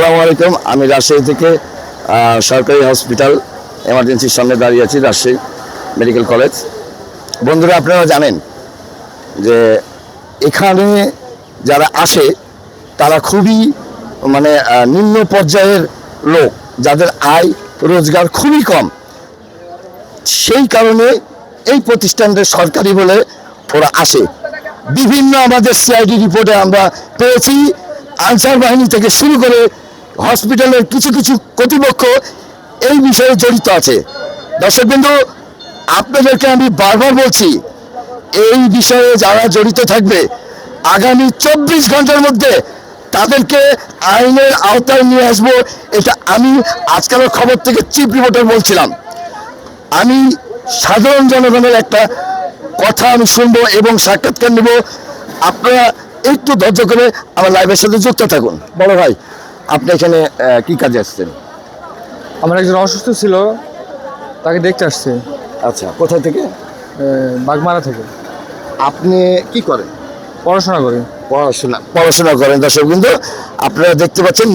আসসালামু আলাইকুম। আমি রাজশাহী থেকে সরকারি হসপিটাল এমার্জেন্সির সামনে দাঁড়িয়ে আছি, রাজশাহী মেডিকেল কলেজ। বন্ধুরা, আপনারা জানেন যে এখানে যারা আসে তারা খুবই নিম্ন পর্যায়ের লোক, যাদের আয় রোজগার খুবই কম। সেই কারণে এই প্রতিষ্ঠানটা সরকারি বলে ওরা আসে। বিভিন্ন আমাদের সিআইডি রিপোর্টে আমরা পেয়েছি, আনসার বাহিনী থেকে শুরু করে হসপিটালের কিছু কিছু কর্তৃপক্ষ এই বিষয়ে জড়িত আছে। দর্শকবৃন্দু, আপনাদেরকে আমি বারবার বলছি, এই বিষয়ে যারা জড়িত থাকবে আগামী 24 ঘন্টার মধ্যে তাদেরকে আইনের আওতায় নিয়ে আসবো। এটা আমি আজকালের খবর থেকে চিফ রিপোর্টার বলছিলাম। আমি সাধারণ জনগণের একটা কথা আমি শুনবো এবং সাক্ষাৎকার নেব। আপনারা একটু ধৈর্য করে আমার লাইভের সাথে যুক্ত থাকুন। বড় ভাই, আপনি এখানে কি কাজে আসছেন? আমার একজন অসুস্থ ছিল, তাকে দেখতে আসছে। আচ্ছা, কোথায় থেকে? বাগমারা থেকে। আপনি কি করেন? পড়াশোনা করি। পড়াশোনা করেন। দর্শক কিন্তু আপনারা দেখতে পাচ্ছেন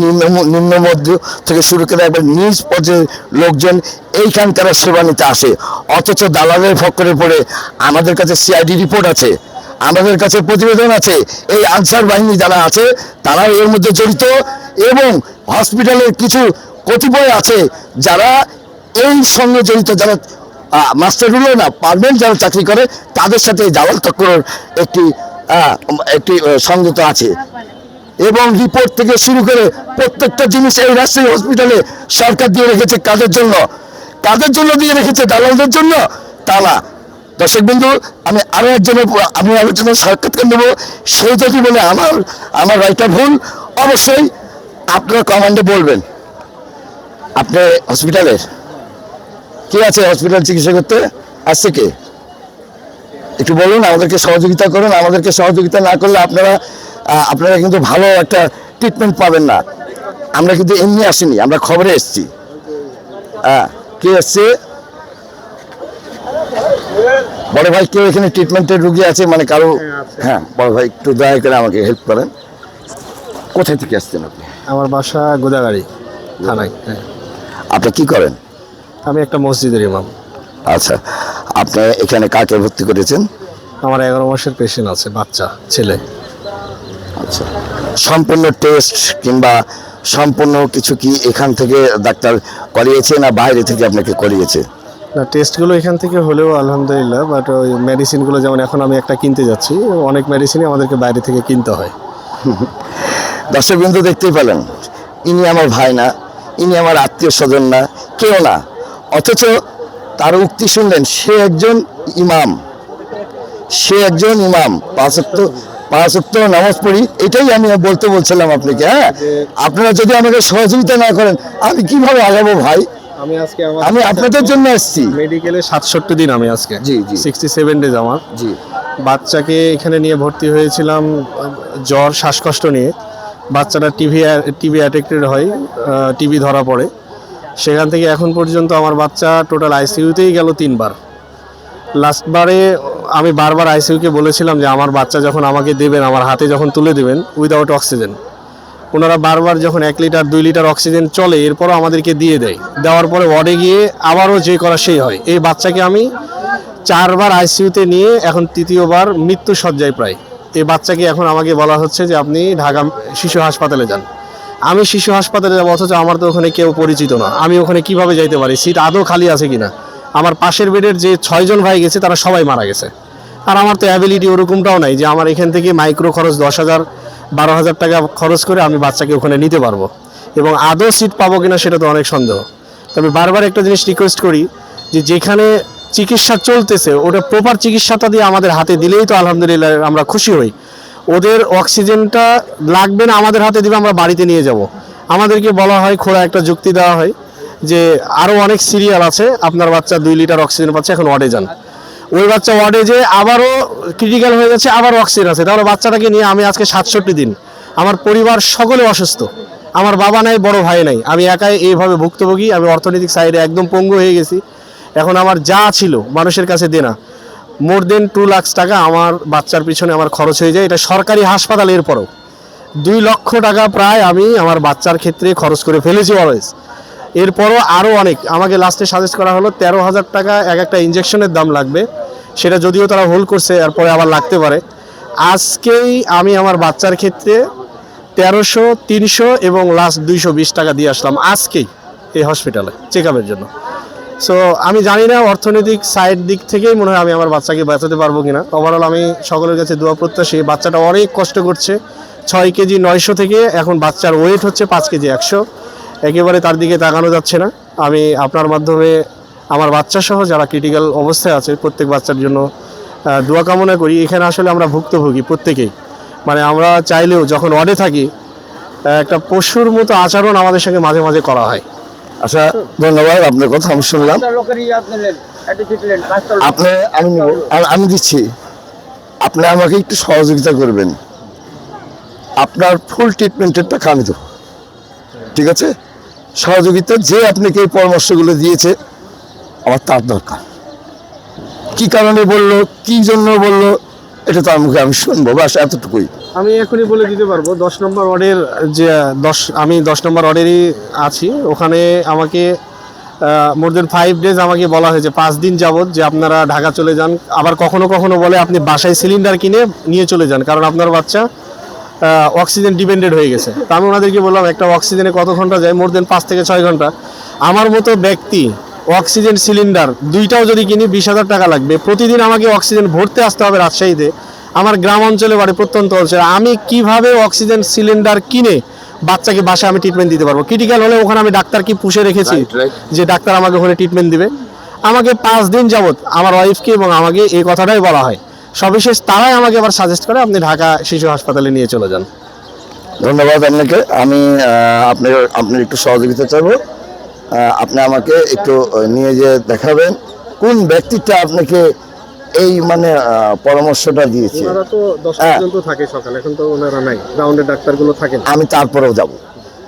নিম্ন মধ্য থেকে শুরু করে একবার নিজ পর্যায়ের লোকজন এইখানকার সেবা নিতে আসে, অথচ দালালের ফক্করে পড়ে আমাদের কাছে সিআইডি রিপোর্ট আছে, আমাদের কাছে প্রতিবেদন আছে। এই আনসার বাহিনী যারা আছে তারা এর মধ্যে জড়িত, এবং হসপিটালের কিছু কতিপয় আছে যারা এই সঙ্গে জড়িত, যারা মাস্টারগুলো না পারমানেন্ট যারা চাকরি করে তাদের সাথে দালাল চক্রের একটি সংযুক্ত আছে। এবং রিপোর্ট থেকে শুরু করে প্রত্যেকটা জিনিস এই রাজশাহী হসপিটালে সরকার দিয়ে রেখেছে। কাদের জন্য দিয়ে রেখেছে? দালালদের জন্য। তা না। দর্শক বন্ধু, আমি আরেকজনের সাক্ষাৎকার নেব। সেই যদি বলে আমার রায়টা ভুল, অবশ্যই আপনারা কমান্ডে বলবেন। আপনি হসপিটালের কি আছে? হসপিটাল চিকিৎসা করতে আসছে কে? একটু বলুন, আমাদেরকে সহযোগিতা করুন। আমাদেরকে সহযোগিতা না করলে আপনারা কিন্তু ভালো একটা ট্রিটমেন্ট পাবেন না। আমরা কিন্তু এমনি আসিনি, আমরা খবরে এসেছি। কে এসছে? বড় ভাই, কেউ এখানে ট্রিটমেন্টের রুগী আছে? কারো? হ্যাঁ, বড় ভাই একটু দয়া করে আমাকে হেল্প করেন। কোথায় থেকে আসছেন আপনি? আমার বাসা গোদাগাড়ি থানায়। হ্যাঁ। আপনি কি করেন? আমি একটা মসজিদের ইমাম। আচ্ছা, আপনি এখানে কাকে ভর্তি করেছেন? আমার 11 মাসের পেশেন্ট আছে, বাচ্চা ছেলে। আচ্ছা, সম্পূর্ণ টেস্ট কিংবা সম্পূর্ণ কিছু কি এখান থেকে ডাক্তার করিয়েছে না বাইরে থেকে আপনাকে করিয়েছে? না, টেস্টগুলো এখান থেকে হলেও আলহামদুলিল্লাহ, বাট ওই মেডিসিনগুলো যেমন এখন আমি একটা কিনতে যাচ্ছি, অনেক মেডিসিনই আমাদেরকে বাইরে থেকে কিনতে হয়। দর্শকবৃন্দ, দেখতেই পেলেন, ইনি আমার ভাই না, ইনি আমার আত্মীয় স্বজন না, কেউ না, অথচ তার উক্তি শুনলেন সে একজন ইমাম। পাঁচ ওয়াক্ত নামাজ পড়ি। এটাই আমি বলছিলাম আপনাকে। হ্যাঁ, আপনারা যদি আমাকে সহযোগিতা না করেন আমি কিভাবে আগাবো ভাই? আমি আপনাদের জন্য এসেছি। মেডিকেলে 67 দিন আমি আজকে। জি। 67 ডেজ আমার। জি। বাচ্চাকে এখানে নিয়ে ভর্তি হয়েছিলাম জ্বর শ্বাসকষ্ট নিয়ে। বাচ্চাটা টিভি অ্যাটেক্টেড হয়, টিভি ধরা পড়ে। সেখান থেকে এখন পর্যন্ত আমার বাচ্চা টোটাল আইসিইউতেই গেল 3 বার। লাস্টবারে আমি বারবার আইসিইউকে বলেছিলাম যে আমার বাচ্চা যখন আমাকে দেবেন, আমার হাতে যখন তুলে দেবেন উইদাউট অক্সিজেন, ওনারা বারবার যখন 1 লিটার 2 লিটার অক্সিজেন চলে এরপরও আমাদেরকে দেওয়ার পরে ওয়ার্ডে গিয়ে আবারও যে করা সেই হয়। এই বাচ্চাকে আমি 4 বার আইসিইউতে নিয়ে এখন 3য়-বার মৃত্যু সজ্জায় প্রায়। এই বাচ্চাকে এখন আমাকে বলা হচ্ছে যে আপনি ঢাকা শিশু হাসপাতালে যান। আমি শিশু হাসপাতালে যাবো, অথচ আমার তো ওখানে কেউ পরিচিত না। আমি ওখানে কিভাবে যাইতে পারি? সিট আদৌ খালি আছে কিনা? আমার পাশের বেডের যে 6 জন ভাই গেছে তারা সবাই মারা গেছে। আর আমার তো অ্যাবিলিটি ওরকমটাও নাই যে আমার এখান থেকে মাইক্রো খরচ 10,000 12,000 টাকা খরচ করে আমি বাচ্চাকে ওখানে নিতে পারবো, এবং আদৌ সিট পাবো কিনা সেটা তো অনেক সন্দেহ। তবে বারবার একটা জিনিস রিকোয়েস্ট করি যে যেখানে চিকিৎসা চলতেছে ওটা প্রপার চিকিৎসাটা দিয়ে আমাদের হাতে দিলেই তো আলহামদুলিল্লাহ আমরা খুশি হই। ওদের অক্সিজেনটা লাগবে না, আমাদের হাতে দিবে, আমরা বাড়িতে নিয়ে যাব। আমাদেরকে বলা হয়, খোলা একটা যুক্তি দেওয়া হয় যে আরও অনেক সিরিয়াল আছে, আপনার বাচ্চা 2 লিটার অক্সিজেন পাচ্ছে, এখন ওয়ার্ডে যান। ওই বাচ্চা ওয়ার্ডে যে আবারও ক্রিটিক্যাল হয়ে যাচ্ছে, আবারও অক্সিজেন আছে। তাহলে বাচ্চাটাকে নিয়ে আমি আজকে 67 দিন, আমার পরিবার সকলে অসুস্থ, আমার বাবা নাই, বড় ভাই নাই, আমি একাই এইভাবে ভুক্তভোগী। আমি অর্থনৈতিক সাইডে একদম পঙ্গু হয়ে গেছি। এখন আমার যা ছিল মানুষের কাছে দেনা, মোর দেন 2 লাখ টাকা আমার বাচ্চার পিছনে আমার খরচ হয়ে যায়। এটা সরকারি হাসপাতাল, এরপরও 2 লক্ষ টাকা প্রায় আমি আমার বাচ্চার ক্ষেত্রে খরচ করে ফেলেছি অলওয়েজ। এরপরও আরও অনেক আমাকে লাস্টে সাজেস্ট করা হলো 13,000 টাকা এক একটা ইঞ্জেকশনের দাম লাগবে, সেটা যদিও তারা হোল্ড করছে, এরপরে আবার লাগতে পারে। আজকেই আমি আমার বাচ্চার ক্ষেত্রে 1300, 300 এবং লাস্ট 220 টাকা দিয়ে আসলাম আজকেই এই হসপিটালে চেক আপের জন্য। সো আমি জানি না অর্থনৈতিক সাইড দিক থেকেই মনে হয় আমি আমার বাচ্চাকে বাঁচাতে পারবো কিনা। ওভারঅল আমি সকলের কাছে দোয়া প্রত্যাশী। বাচ্চাটা অনেক কষ্ট করছে, 6 কেজি 900 থেকে এখন বাচ্চার ওয়েট হচ্ছে 5 কেজি 100, একেবারে তার দিকে তাকানো যাচ্ছে না। আমি আপনার মাধ্যমে আমার বাচ্চা সহ যারা ক্রিটিক্যাল অবস্থায় আছে প্রত্যেক বাচ্চার জন্য দোয়া কামনা করি। এখানে আসলে আমরা ভুক্তভোগী প্রত্যেকেই, মানে আমরা চাইলেও যখন ওয়ার্ডে থাকি একটা পশুর মতো আচরণ আমাদের সঙ্গে মাঝে মাঝে করা হয়। আচ্ছা, ধন্যবাদ, আপনার কথা আমি শুনলাম। আপনি আমি নিব, আমি দিচ্ছি, আপনি আমাকে একটু সহযোগিতা করবেন। আপনার ফুল ট্রিটমেন্টের টাকা আমি দেবো, ঠিক আছে? সহযোগিতা যে আপনাকে এই পরামর্শগুলো দিয়েছে আমার তার দরকার। কি কারণে বললো, কি জন্য বললো, এটা তো আমাকে আমি শুনবো, বাস এতটুকুই। আমি এখনই বলে দিতে পারবো। 10 নম্বর ওয়ার্ডের যে আমি 10 নম্বর ওয়ার্ডেরই আছি, ওখানে আমাকে মোর দেন 5 ডেজ আমাকে বলা হয়েছে 5 দিন যাবত যে আপনারা ঢাকা চলে যান। আবার কখনো কখনো বলে আপনি বাসায় সিলিন্ডার কিনে নিয়ে চলে যান, কারণ আপনার বাচ্চা অক্সিজেন ডিপেন্ডেড হয়ে গেছে। তা আমি ওনাদেরকে বললাম একটা অক্সিজেনে কত ঘন্টা যায়? মোর দেন 5 থেকে 6 ঘন্টা। আমার মতো ব্যক্তি অক্সিজেন সিলিন্ডার 2টাও যদি কিনি 20,000 টাকা লাগবে। প্রতিদিন আমাকে অক্সিজেন ভরতে আসতে হবে রাজশাহীতে, আমার গ্রাম অঞ্চলে বাড়ি, প্রত্যন্ত অঞ্চলে। আমি কিভাবে অক্সিজেন সিলিন্ডার কিনে বাচ্চাকে বাসায় আমি ট্রিটমেন্ট দিতে পারবো? ক্রিটিক্যাল হলে ওখানে আমি ডাক্তার কি পুষে রেখেছি যে ডাক্তার আমাকে ওখানে ট্রিটমেন্ট দিবে? আমাকে 5 দিন যাবত আমার ওয়াইফকে এবং আমাকে এই কথাটাই বলা হয়। সবিশেষ তারাই আমাকে আবার সাজেস্ট করে আপনি ঢাকা শিশু হাসপাতালে নিয়ে চলে যান। ধন্যবাদ আপনাকে। আমি আপনার একটু সহযোগিতা চাইবো। আপনি আমাকে একটু নিয়ে যে দেখাবেন কোন ব্যক্তিটা আপনাকে এই মানে পরামর্শটা দিয়েছে। ওনারা তো 10 পর্যন্ত থাকে সকালে, এখন তো ওনারা নাই, রাউন্ডের ডাক্তারগুলো থাকেন। আমি তারপরেও যাব,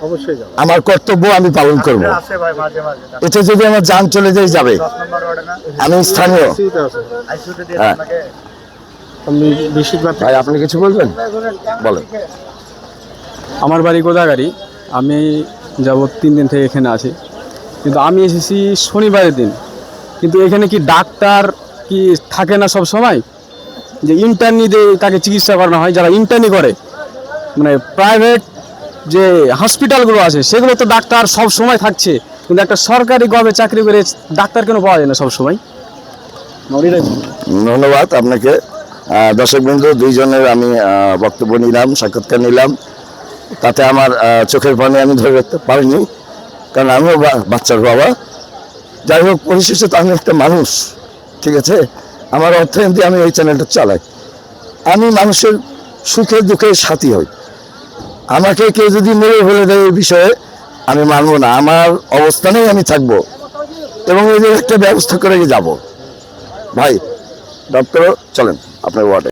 অবশ্যই যাব, আমার কর্তব্য আমি পালন করব। এটা যদি আমার জান চলে যায় যাবে। আমি স্থানীয়। হ্যাঁ। আমি বেশিরভাগ ভাই আপনি কিছু বলবেন? বলেন। আমার বাড়ি গোদাগাড়ি। আমি যাবত 3 দিন থেকে এখানে আছি, কিন্তু আমি এসেছি শনিবারের দিন। কিন্তু এখানে কি ডাক্তার কি থাকে না সব সময়? যে ইন্টার্নি দিয়ে তাকে চিকিৎসা করানো হয়, যারা ইন্টার্নি করে, মানে প্রাইভেট যে হসপিটালগুলো আছে সেগুলো তো ডাক্তার সব সময় থাকছে, কিন্তু একটা সরকারি গভে চাকরি করে ডাক্তার কেন পাওয়া যায় না সব সময়? ধন্যবাদ আপনাকে। দর্শকবৃন্দ, দুইজনের আমি বক্তব্য নিলাম, সাক্ষাৎকার নিলাম। তাতে আমার চোখের পানি আমি ধরে রাখতে পারিনি, কারণ আমিও বাচ্চার বাবা। যাই হোক, পরিশেষে তো আমি একটা মানুষ, ঠিক আছে? আমার অর্থনীতি আমি এই চ্যানেলটা চালাই। আমি মানুষের সুখে দুঃখে সাথী হই। আমাকে কেউ যদি মেরে ফেলে দেয় এই বিষয়ে আমি মানবো না। আমার অবস্থানেই আমি থাকবো এবং এদের একটা ব্যবস্থা করে যাব। ভাই ডক্টর, চলেন আপনার ওয়ার্ডে।